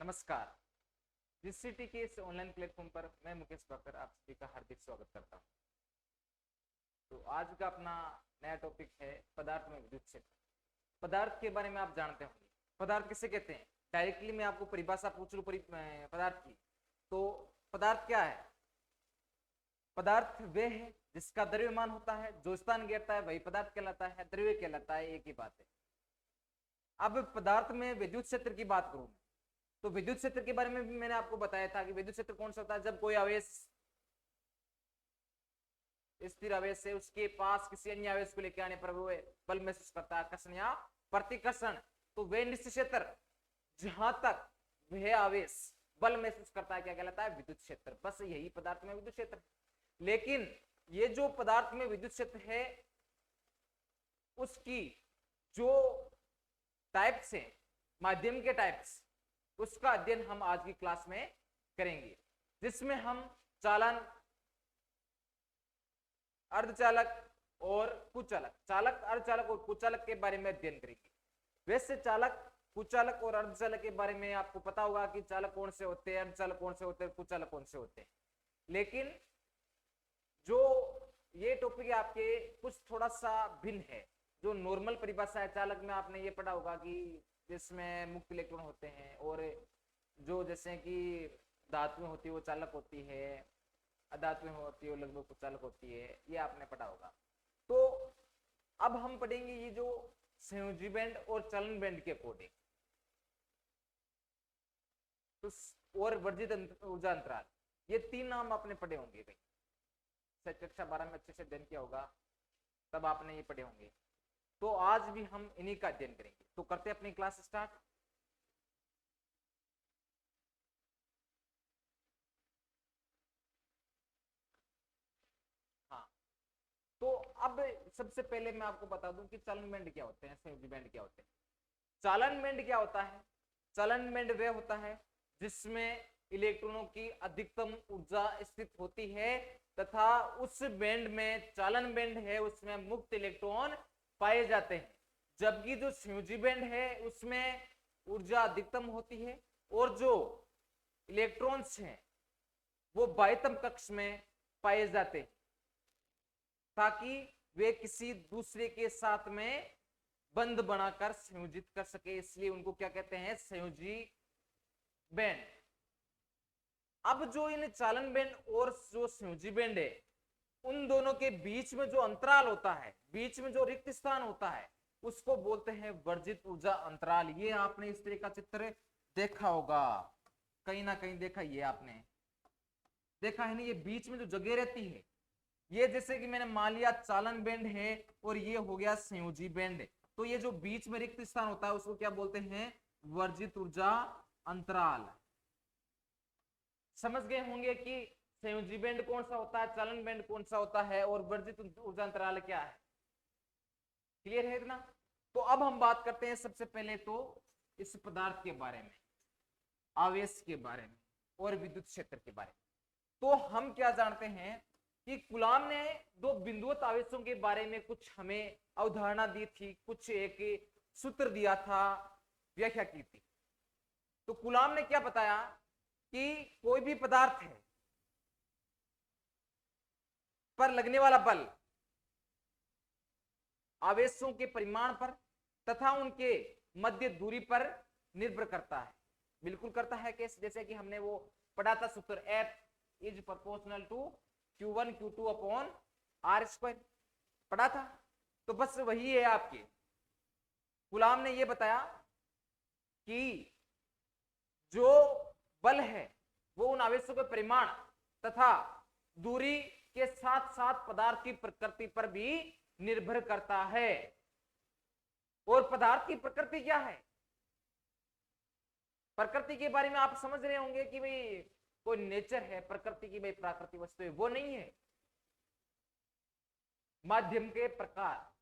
नमस्कार। जीसीटी के इस ऑनलाइन प्लेटफॉर्म पर मैं मुकेश बाकर आप सभी का हार्दिक स्वागत करता हूं। तो आज का अपना नया टॉपिक है पदार्थ में विद्युत क्षेत्र। पदार्थ के बारे में आप जानते होंगे, पदार्थ किसे कहते हैं। डायरेक्टली मैं आपको परिभाषा पूछ लूं पदार्थ की, तो पदार्थ क्या है। पदार्थ वे है जिसका द्रव्यमान होता है, जो स्थान घेरता है वही पदार्थ कहलाता है, द्रव्य कहलाता है, एक ही बात है। अब पदार्थ में विद्युत क्षेत्र की बात करूं तो विद्युत क्षेत्र के बारे में भी मैंने आपको बताया था कि विद्युत क्षेत्र कौन सा होता है। जब कोई आवेश स्थिर आवेश से उसके पास किसी अन्य आवेश को लेकर आने पर वो बल महसूस करता है, कर्षण या प्रतिकर्षण, तो वे निश्चित क्षेत्र जहां तक वह आवेश बल महसूस करता है क्या कहलाता है, विद्युत क्षेत्र। बस यही पदार्थ में विद्युत क्षेत्र। लेकिन ये जो पदार्थ में विद्युत क्षेत्र है उसकी जो टाइप्स है, माध्यम के टाइप्स, उसका अध्ययन हम आज की क्लास में करेंगे, जिसमें हम चालन, अर्धचालक और कुचालक, चालक, अर्धचालक और कुचालक के बारे में अध्ययन करेंगे। वैसे चालक, कुचालक और अर्धचालक के बारे में आपको पता होगा कि चालक कौन से होते हैं, अर्धचालक कौन से होते हैं, कुचालक कौन से होते हैं। लेकिन जो ये टॉपिक आपके कुछ थोड़ा सा भिन्न है। जो नॉर्मल परिभाषा है चालक में आपने ये पढ़ा होगा कि जिसमें मुक्त इलेक्ट्रॉन होते हैं, और जो जैसे कि धातु में होती है वो चालक होती है, अधातु में होती है वो लगभग कुचालक होती है, ये आपने पढ़ा होगा। तो अब हम पढ़ेंगे ये जो संयोजी बैंड और चलन बैंड के अकॉर्डिंग, तो और वर्जित ऊर्जा अंतराल, ये तीन नाम आपने पढ़े होंगे कहीं, शायद कक्षा 12 में अच्छे से अध्ययन किया होगा, तब आपने ये पढ़े होंगे। तो आज भी हम इन्हीं का अध्ययन करेंगे। तो करते हैं अपनी क्लास स्टार्ट। हाँ, तो अब सबसे पहले मैं आपको बता दूं कि चलन बैंड क्या होते हैं, संयोजी बैंड क्या होते हैं। चालन बैंड क्या होता है। चालन बैंड वह होता है जिसमें इलेक्ट्रॉनों की अधिकतम ऊर्जा स्थित होती है तथा उस बैंड में, चालन बैंड है उसमें मुक्त इलेक्ट्रॉन पाए जाते हैं। जबकि जो संयोजी बैंड है उसमें ऊर्जा अधिकतम होती है और जो इलेक्ट्रॉन्स हैं वो बाह्यतम कक्ष में पाए जाते हैं, ताकि वे किसी दूसरे के साथ में बंध बनाकर संयोजित कर सके, इसलिए उनको क्या कहते हैं, संयोजी बैंड। अब जो इन चालन बैंड और जो संयोजी बैंड है, उन दोनों के बीच में जो अंतराल होता है, बीच में जो रिक्त स्थान होता है, उसको बोलते हैं वर्जित ऊर्जा अंतराल। ये आपने इस तरह का चित्र देखा होगा, कहीं ना कहीं देखा, ये आपने देखा है ना, ये बीच में जो जगह रहती है, ये जैसे कि मैंने मान लिया चालन बैंड है और ये हो गया संयोजी बैंड, तो ये जो बीच में रिक्त स्थान होता है उसको क्या बोलते हैं, वर्जित ऊर्जा अंतराल। समझ गए होंगे कि संयोजी बैंड कौन सा होता है, चालन बैंड कौन सा होता है और वर्जित ऊर्जा अंतराल क्या है। क्लियर है इतना। तो अब हम बात करते हैं सबसे पहले तो इस पदार्थ के बारे में, आवेश के बारे में और विद्युत क्षेत्र के बारे में। तो हम क्या जानते हैं कि कूलाम ने दो बिंदुवत आवेशों के बारे में कुछ हमें अवधारणा दी थी, कुछ एक सूत्र दिया था, व्याख्या की थी। तो कूलाम ने क्या बताया कि कोई भी पदार्थ है पर लगने वाला बल आवेशों के परिमाण पर तथा उनके मध्य दूरी पर निर्भर करता है। बिल्कुल करता है कैसे, जैसे कि हमने वो पढ़ा था सूत्र, F is proportional to Q1 Q2 upon R², पढ़ा था। तो बस वही है आपके। कूलाम ने ये बताया कि जो बल है वो उन आवेशों के परिमाण तथा दूरी के साथ साथ पदार्थ की प्रकृति पर भी निर्भर करता है। और पदार्थ की प्रकृति क्या है, प्रकृति के बारे में आप समझ रहे होंगे कि भाई कोई नेचर है, प्रकृति की भाई प्राकृतिक वस्तु है, वो नहीं है। माध्यम के प्रकार,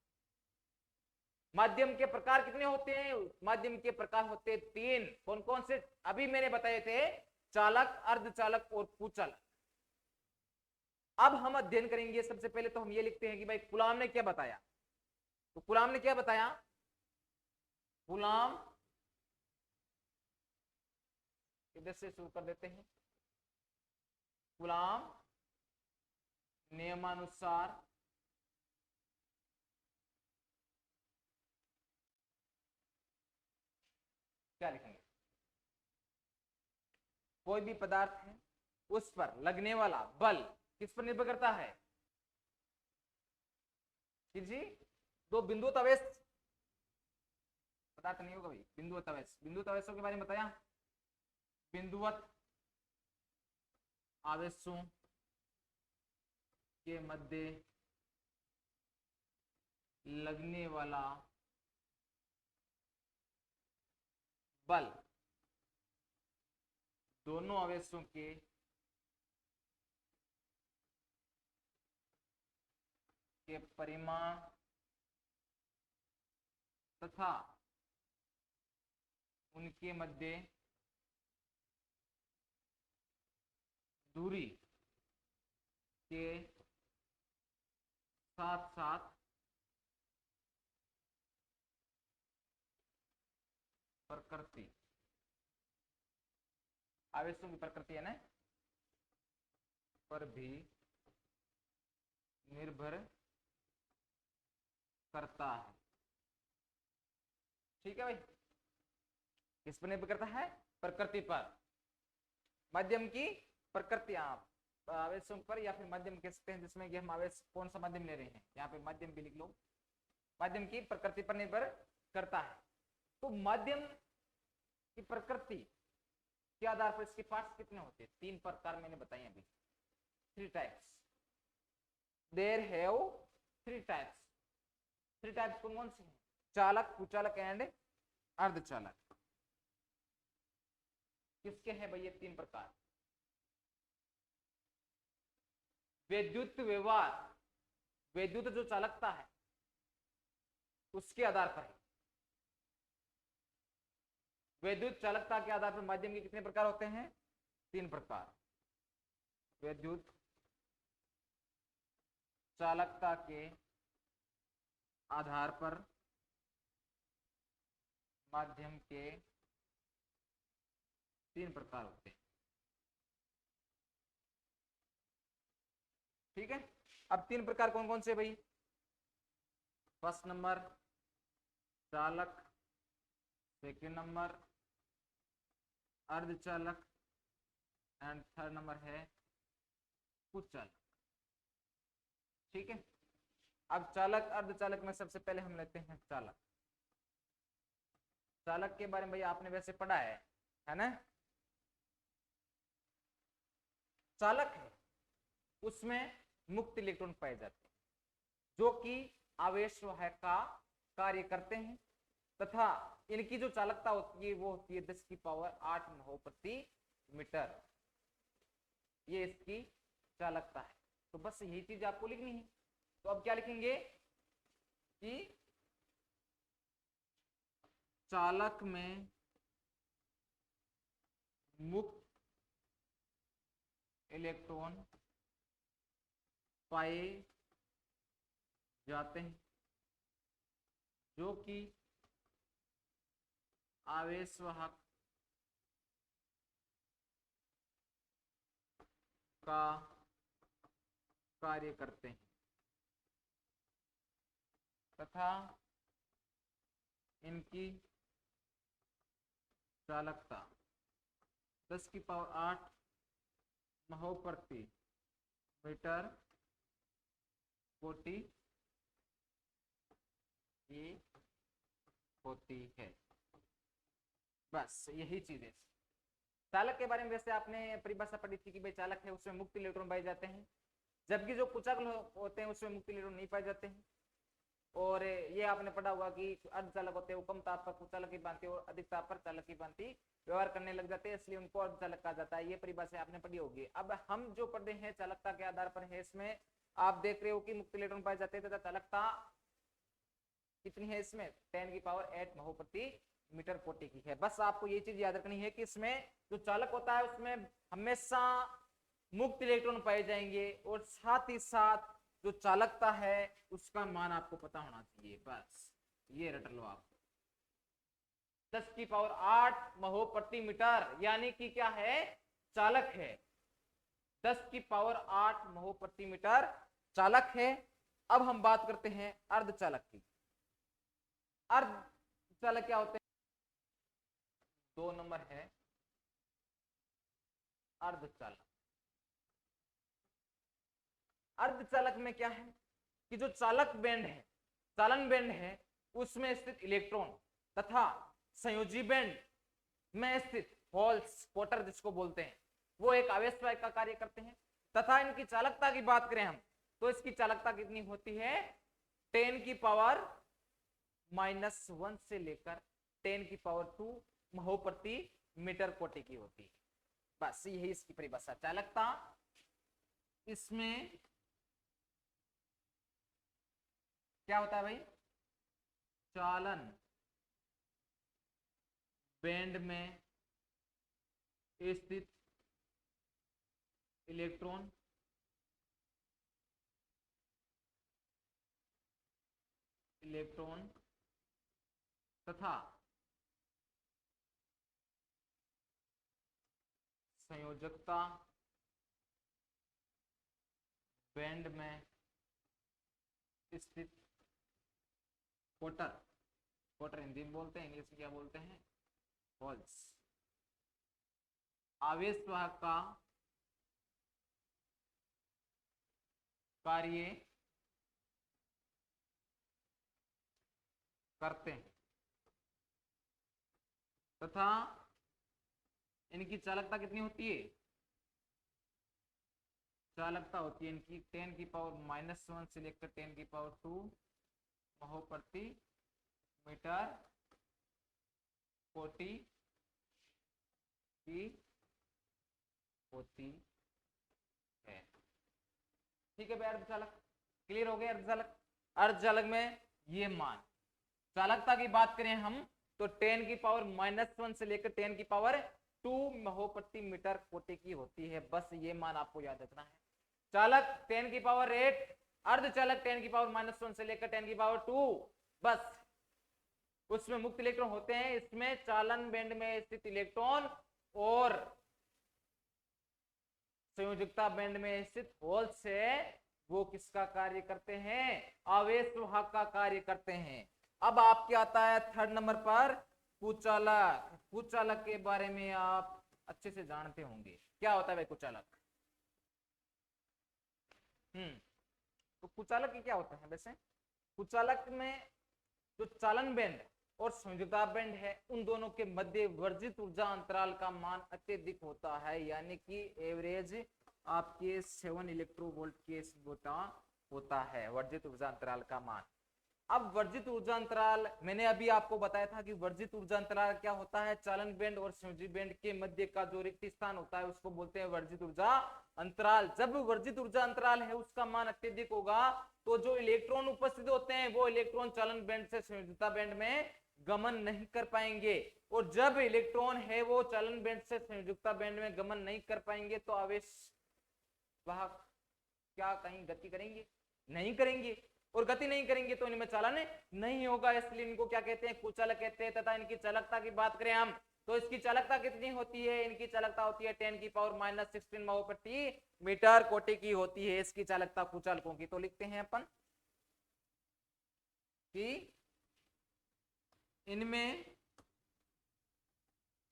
माध्यम के प्रकार कितने होते हैं, माध्यम के प्रकार होते हैं तीन। कौन कौन से, अभी मैंने बताए थे, चालक, अर्धचालक और कुचालक। अब हम अध्ययन करेंगे। सबसे पहले तो हम ये लिखते हैं कि भाई कूलाम ने क्या बताया। तो कूलाम ने क्या बताया, कूलाम इधर से शुरू कर देते हैं। कूलाम नियमानुसार क्या लिखेंगे? कोई भी पदार्थ है उस पर लगने वाला बल किस पर निर्भर करता है जी? दो बिंदुवत आवेश पदार्थ नहीं होगा भाई, बिंदुवत आवेश। बिंदुवत आवेशों के बारे में बताया, बिंदुवत आवेशों के मध्य लगने वाला बल दोनों आवेशों के परिमाण तथा उनके मध्य दूरी के साथ साथ प्रकृति, आवेशों की प्रकृति है ना, पर भी निर्भर करता है। ठीक है भाई, किस पर निर्भर करता है? प्रकृति पर, माध्यम की प्रकृति, आप आवेशों पर, या फिर माध्यम कह सकते हैं जिसमें कि हम आवेश कौन सा माध्यम ले रहे हैं, यहाँ पे माध्यम भी लिख लो, माध्यम की प्रकृति पर निर्भर करता है। तो माध्यम की प्रकृति के आधार पर इसके पार्ट्स कितने होते हैं? 3 प्रकार मैंने बताए अभी, 3 types. There have 3 types. 3 types कौन कौन से हैं? चालक, कुचालक एंड अर्धचालक। किसके हैं भाई ये 3 प्रकार? विद्युत व्यवहार, विद्युत जो चालकता है उसके आधार पर है। विद्युत चालकता के आधार पर माध्यम के कितने प्रकार होते हैं? 3 प्रकार। विद्युत चालकता के आधार पर माध्यम के 3 प्रकार होते हैं। ठीक है, अब 3 प्रकार कौन कौन से भाई? फर्स्ट नंबर चालक, सेकेंड नंबर अर्धचालक एंड थर्ड नंबर है कुचालक। ठीक है, अब चालक अर्धचालक में सबसे पहले हम लेते हैं चालक। चालक के बारे में भैया आपने वैसे पढ़ा है ना? चालक है उसमें मुक्त इलेक्ट्रॉन पाए जाते हैं जो कि आवेश का कार्य करते हैं, तथा इनकी जो चालकता होती है वो होती है 10⁸ महो प्रति मीटर। ये इसकी चालकता है। तो बस यही चीज आपको लिखनी है। तो अब क्या लिखेंगे कि चालक में मुक्त इलेक्ट्रॉन पाए जाते हैं जो कि आवेशवाहक का कार्य करते हैं तथा इनकी चालकता 10⁸ महो प्रति मीटर कोटि ये होती है। बस यही चीज है। चालक के बारे में वैसे आपने परिभाषा पढ़ी थी कि भाई चालक है उसमें मुक्त इलेक्ट्रॉन पाए जाते हैं, जबकि जो कुचालक होते हैं उसमें मुक्त इलेक्ट्रॉन नहीं पाए जाते हैं। और ये आपने पढ़ा हुआ कि अर्धचालक होते हैं वो कम ताप पर कुचालक की भांति और अधिक ताप पर चालक की भांति व्यवहार करने लग जाते हैं, इसलिए उनको अर्धचालक कहा जाता है। ये परिभाषा आपने पढ़ी होगी। अब हम जो पढ़ रहे हैं चालकता के आधार पर है, इसमें आप देख रहे हो कि मुक्त इलेक्ट्रॉन पाए जाते हैं तथा चालकता कितनी है इसमें 10⁸ महो प्रति मीटर कोटि की है। बस आपको ये चीज याद रखनी है कि इसमें जो चालक होता है उसमें हमेशा मुक्त इलेक्ट्रॉन पाए जाएंगे और साथ ही साथ जो चालकता है उसका मान आपको पता होना चाहिए। बस ये रट लो आप। 10⁸ महो प्रति मीटर, यानी कि क्या है, चालक है। 10⁸ महो प्रति मीटर चालक है। अब हम बात करते हैं अर्धचालक की। अर्धचालक क्या होते हैं? 2 नंबर है अर्धचालक। अर्धचालक में क्या है कि जो चालक बैंड है, चालन बैंड है, उसमें स्थित इलेक्ट्रॉन तथा संयोजी बैंड में स्थित होल्स, क्वार्टर जिसको बोलते हैं, वो एक आवेशवाहक का कार्य करते हैं। तथा इनकी चालकता की बात करें हम, तो इसकी चालकता कितनी होती है? 10⁻⁻1 से लेकर 10⁻2 महो प्रति मीटर कोटि की होती है। बस यही इसकी परिभाषा। चालकता इसमें क्या होता है भाई? चालन बैंड में स्थित इलेक्ट्रॉन तथा संयोजकता बैंड में स्थित क्वार्टर हिंदी में बोलते हैं, इंग्लिश में क्या बोलते हैं? होल्स। आवेशवाहक का कार्य करते हैं तथा इनकी चालकता कितनी होती है? चालकता होती है इनकी 10⁻⁻1 से लेकर 10⁻2 महो प्रति मीटर कोटि की होती है। ठीक है भाई, अर्धचालक क्लियर हो गया। अर्धचालक, अर्धचालक में ये मान, चालकता की बात करें हम तो 10⁻⁻1 से लेकर 10⁻2 महो प्रति मीटर कोटि की होती है। बस ये मान आपको याद रखना है। चालक 10⁸, अर्धचालक 10⁻⁻1 से लेकर 10⁻2, बस उसमें मुक्त इलेक्ट्रॉन होते हैं। इसमें चालन बैंड में स्थित इलेक्ट्रॉन और संयोजकता बैंड में स्थित होल्स है, वो किसका कार्य करते हैं? आवेशवाहक का कार्य करते हैं। अब आपके आता है 3rd नंबर पर कुचालक। कुचालक के बारे में आप अच्छे से जानते होंगे, क्या होता है भाई कुचालक? तो कुचालक क्या होता है वैसे? कुचालक में जो चालन बैंड और संयोजकता बैंड है, उन दोनों के मध्य वर्जित ऊर्जा अंतराल का मान अत्यधिक होता है, यानी कि एवरेज आपके 7 इलेक्ट्रोवोल्ट के होता है वर्जित ऊर्जा अंतराल का मान। अब वर्जित ऊर्जा अंतराल, मैंने अभी आपको बताया था कि वर्जित ऊर्जा अंतराल क्या होता है? चालन बैंड और संयोजी बैंड के मध्य का जो रिक्त स्थान होता है उसको बोलते हैं वर्जित ऊर्जा अंतराल। जब वर्जित ऊर्जा अंतराल है उसका मान अत्यधिक होगा तो जो इलेक्ट्रॉन उपस्थित होते हैं वो इलेक्ट्रॉन चालन बैंड से संयोजकता बैंड में गमन नहीं कर पाएंगे, और जब इलेक्ट्रॉन है वो चालन बैंड से संयोजकता बैंड में गमन नहीं कर पाएंगे तो आवेश वाहक क्या कहीं गति करेंगे? नहीं करेंगे, और गति नहीं करेंगे तो इनमें चालन नहीं होगा, इसलिए इनको क्या कहते हैं? कुचालक कहते हैं। तथा इनकी चालकता की बात करें हम तो इसकी चालकता कितनी होती है? इनकी चालकता होती है 10⁻⁻16 महो प्रति मीटर कोटि की होती है इसकी चालकता कुचालकों की। तो लिखते हैं अपन कि इनमें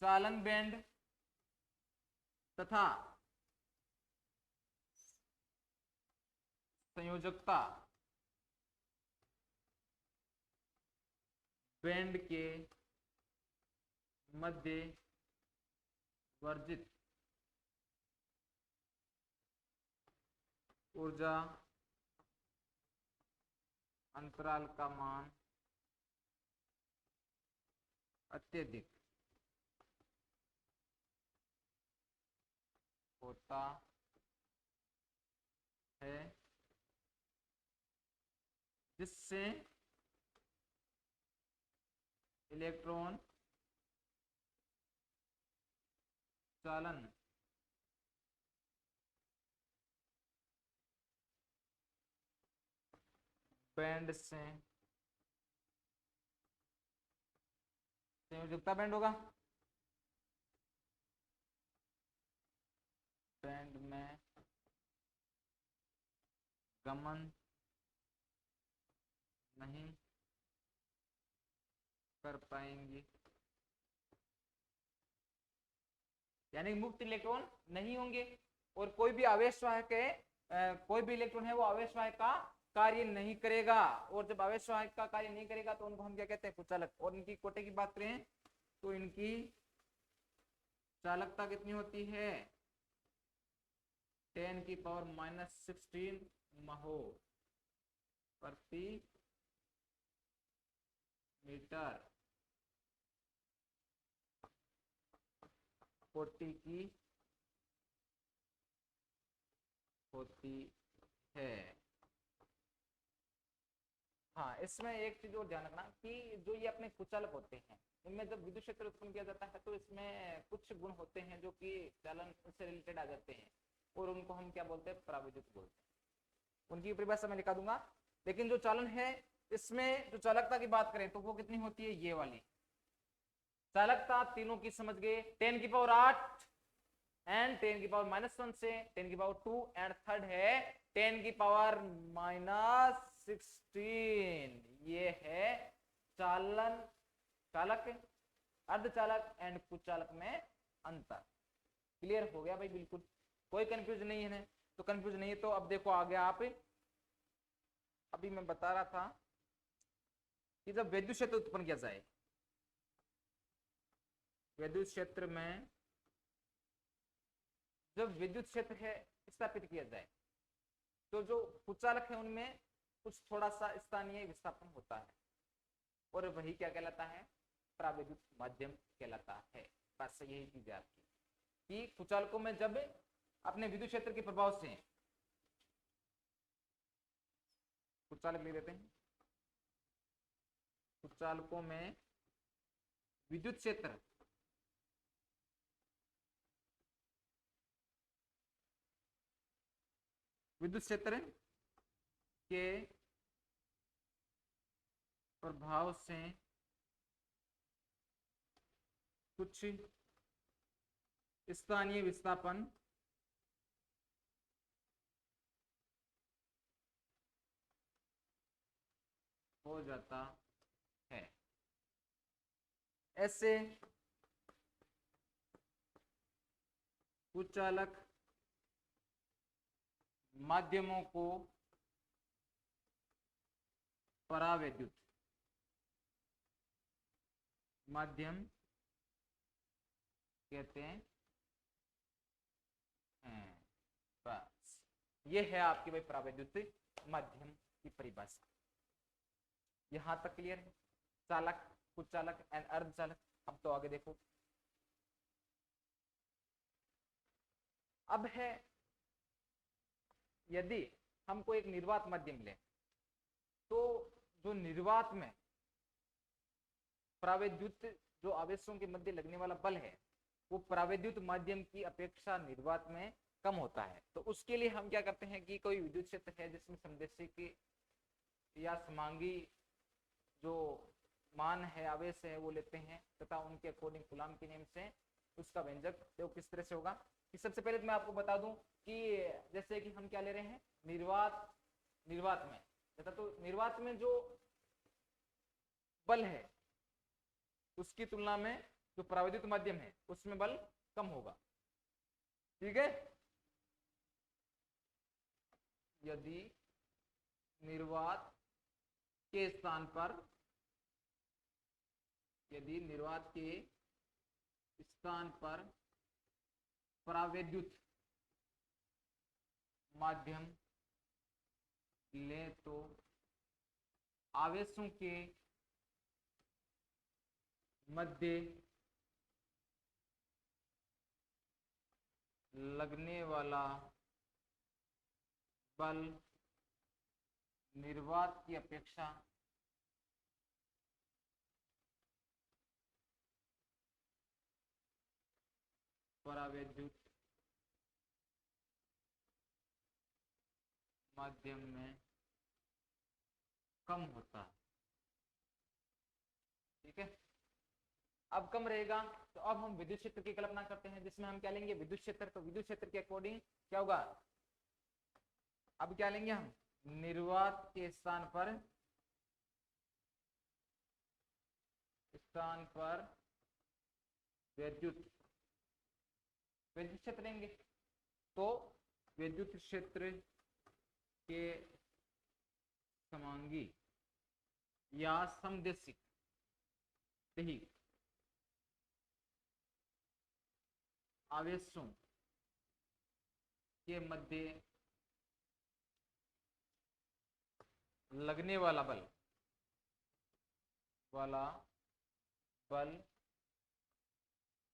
चालन बैंड तथा संयोजकता बैंड के मध्य वर्जित ऊर्जा अंतराल का मान अत्यधिक होता है, जिससे इलेक्ट्रॉन चालन बैंड से संयोजकता बैंड होगा, बैंड में गमन नहीं कर पाएंगे, यानी मुक्त इलेक्ट्रॉन नहीं होंगे, और कोई भी आवेश वाहक है, कोई भी इलेक्ट्रॉन है वो आवेश वाहक का कार्य नहीं करेगा, और जब आवेश वाहक का कार्य नहीं करेगा तो उनको हम क्या कहते हैं, कुचालक। और इनकी कोटि की बात करें तो इनकी चालकता कितनी होती है, 10⁻⁻16 महो प्रति मीटर कोटि की होती है। हाँ, इसमें एक चीज और ध्यान रखना कि जो ये अपने कुचालक होते हैं, इनमें जब विद्युत क्षेत्र उत्पन्न किया जाता है तो इसमें कुछ गुण होते हैं जो कि चालन से रिलेटेड आ जाते हैं, और उनको हम क्या बोलते हैं, पराविद्युत बोलते हैं। उनकी परिभाषा मैं लिखा दूंगा, लेकिन जो चालन है इसमें जो चालकता की बात करें तो वो कितनी होती है, ये वाली चालकता तीनों की समझ गए, 10⁸ एंड 10⁻⁻1 से 10⁻2 एंड थर्ड है 10⁻⁻16। ये है चालन, चालक, अर्धचालक एंड कुचालक में अंतर। क्लियर हो गया भाई, बिल्कुल कोई कंफ्यूज नहीं है, तो कंफ्यूज नहीं है तो अब देखो आगे आप, अभी मैं बता रहा था कि जब विद्युत क्षेत्र उत्पन्न किया जाए, विद्युत क्षेत्र में जब विद्युत क्षेत्र है स्थापित किया जाए तो जो कुचालक है उनमें कुछ थोड़ा सा स्थानीय विस्थापन होता है, और वही क्या कहलाता है, प्राविद्युत माध्यम कहलाता है। बस यही चीज है आपकी कि कुचालकों में जब अपने विद्युत क्षेत्र के प्रभाव से, कुचालक ले लेते हैं, कुचालकों में विद्युत क्षेत्र के प्रभाव से कुछ स्थानीय विस्थापन हो जाता है। ऐसे कुचालक माध्यमों को परावैद्युत माध्यम कहते हैं। बस ये है आपकी भाई परावैद्युत माध्यम की परिभाषा। यहां तक क्लियर है, चालक, कुचालक एंड अर्धचालक। अब तो आगे देखो, अब है यदि हमको एक निर्वात माध्यम ले तो जो निर्वात में परावैद्युत जो आवेशों के मध्य लगने वाला बल है वो परावैद्युत माध्यम की अपेक्षा निर्वात में कम होता है। तो उसके लिए हम क्या करते हैं कि कोई विद्युत क्षेत्र है जिसमें संदेशिकी या समांगी जो मान है, आवेश है, वो लेते हैं तथा उनके अकॉर्डिंग कूलाम के नियम से उसका व्यंजक देखो किस तरह से होगा। कि सबसे पहले मैं आपको बता दूं कि जैसे कि हम क्या ले रहे हैं, निर्वात में तथा, तो निर्वात में जो बल है उसकी तुलना में जो परावैद्युत माध्यम है उसमें बल कम होगा। ठीक है, यदि निर्वात के स्थान पर, यदि निर्वात के स्थान पर परावैद्युत माध्यम ले तो आवेशों के मध्य लगने वाला बल निर्वात की अपेक्षा परावैद्युत माध्यम में कम होता है। ठीक है, अब कम रहेगा, तो अब हम विद्युत क्षेत्र की कल्पना करते हैं, जिसमें हम क्या लेंगे विद्युत क्षेत्र। तो विद्युत क्षेत्र के अकॉर्डिंग क्या होगा, अब क्या लेंगे हम, निर्वात के स्थान पर विद्युत विद्युत क्षेत्र लेंगे। तो विद्युत क्षेत्र के समांगी या समदेशिक आवेशों के मध्य लगने वाला बल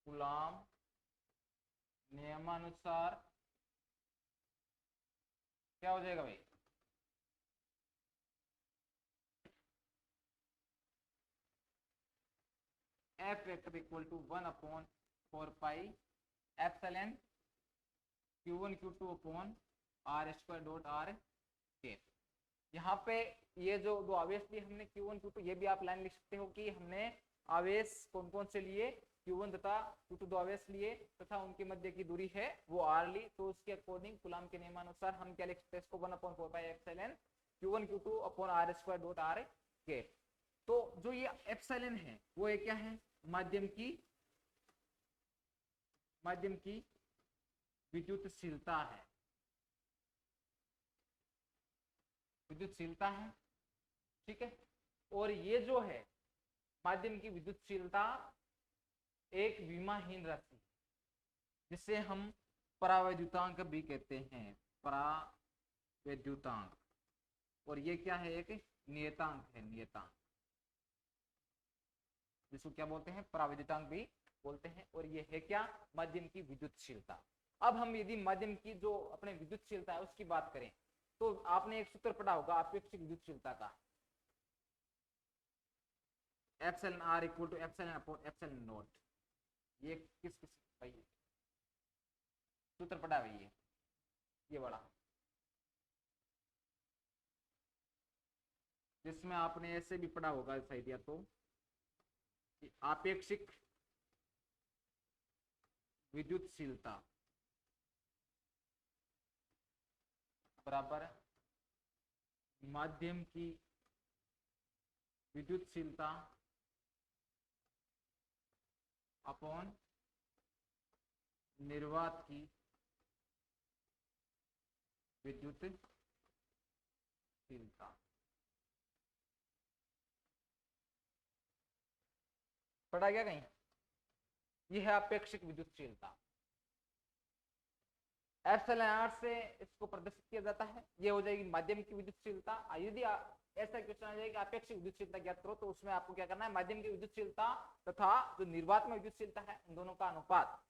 कूलाम नियमानुसार क्या हो जाएगा भाई, F vector equal to 1/4 epsilon q1 q2 upon r square dot r के। यहाँ पे ये जो दो आवेश लिए हमने q1 q2, ये भी आप लाइन लिख सकते हो कि हमने आवेश कौन कौन से लिए, q1 तथा q2 दो आवेश लिए तथा उनके मध्य की दूरी है वो r ली। तो उसके अकॉर्डिंग कूलाम के नियमानुसार हम क्या लिख सकते हैं इसको, 1/4 epsilon q1 q2 upon r square dot r के। तो जो ये एप्सिलॉन है वो क्या है, माध्यम की विद्युतशीलता है, ठीक है। और ये जो है माध्यम की विद्युतशीलता एक विमाहीन राशि, जिसे हम परावैद्युतांक भी कहते हैं, परावैद्युतांक। और ये क्या है, एक नियतांक है, नियतांक, जिसको क्या बोलते हैं, परावैद्युतांक भी बोलते हैं। और ये है क्या, माध्यम की विद्युतशीलता। अब हम यदि माध्यम की जो अपने विद्युतशीलता है उसकी बात करें, तो आपने एक सूत्र पढ़ा होगा अपेक्षिक विद्युतशीलता का, epsilon r equal to epsilon upon epsilon naught. ये किस भाई सूत्र पढ़ा है, ये बड़ा, जिसमें आपने ऐसे भी पढ़ा होगा सही दिया तो, आपेक्षिक विद्युतशीलता बराबर माध्यम की विद्युतशीलता अपॉन निर्वात की विद्युतशीलता। पढ़ा गया कहीं, यह है अपेक्षिक विद्युतशीलता। एप्सिलॉन r से इसको प्रदर्शित किया जाता है, ये हो जाएगी माध्यम की विद्युतशीलता। यदि ऐसा क्वेश्चन आ जाए कि अपेक्षिक विद्युतशीलता ज्ञात करो, तो उसमें आपको क्या करना है, माध्यम की विद्युतशीलता तथा जो निर्वात में विद्युतशीलता है उन दोनों का अनुपात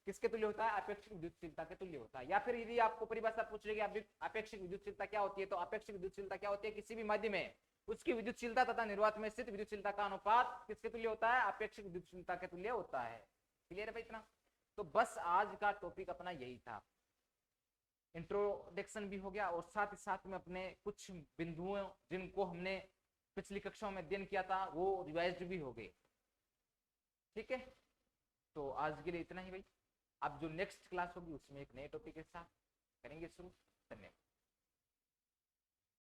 किसके तुल्य होता है, अपेक्षिक विद्युतशीलता के तुल्य होता है। या फिर यदि आपको परिभाषा पूछ रही है अपेक्षिक विद्युतशीलता क्या होती है, तो अपेक्षिक विद्युतशीलता क्या होती है, किसी भी माध्यम में उसकी विद्युतशीलता तथा निर्वात में स्थित विद्युतशीलता का अनुपात किसके तुल्य होता है, अपेक्षिक विद्युतशीलता के तुल्य होता है। क्लियर है भाई इतना? तो बस आज का टॉपिक अपना यही था, इंट्रोडक्शन भी हो गया और साथ ही साथ में अपने कुछ बिंदुओं जिनको हमने पिछली कक्षाओं में अध्ययन किया था वो रिवाइज्ड भी हो गए, ठीक है। तो आज के लिए इतना ही भाई, अब जो नेक्स्ट क्लास होगी उसमें एक नए टॉपिक के साथ करेंगे शुरू। धन्यवाद।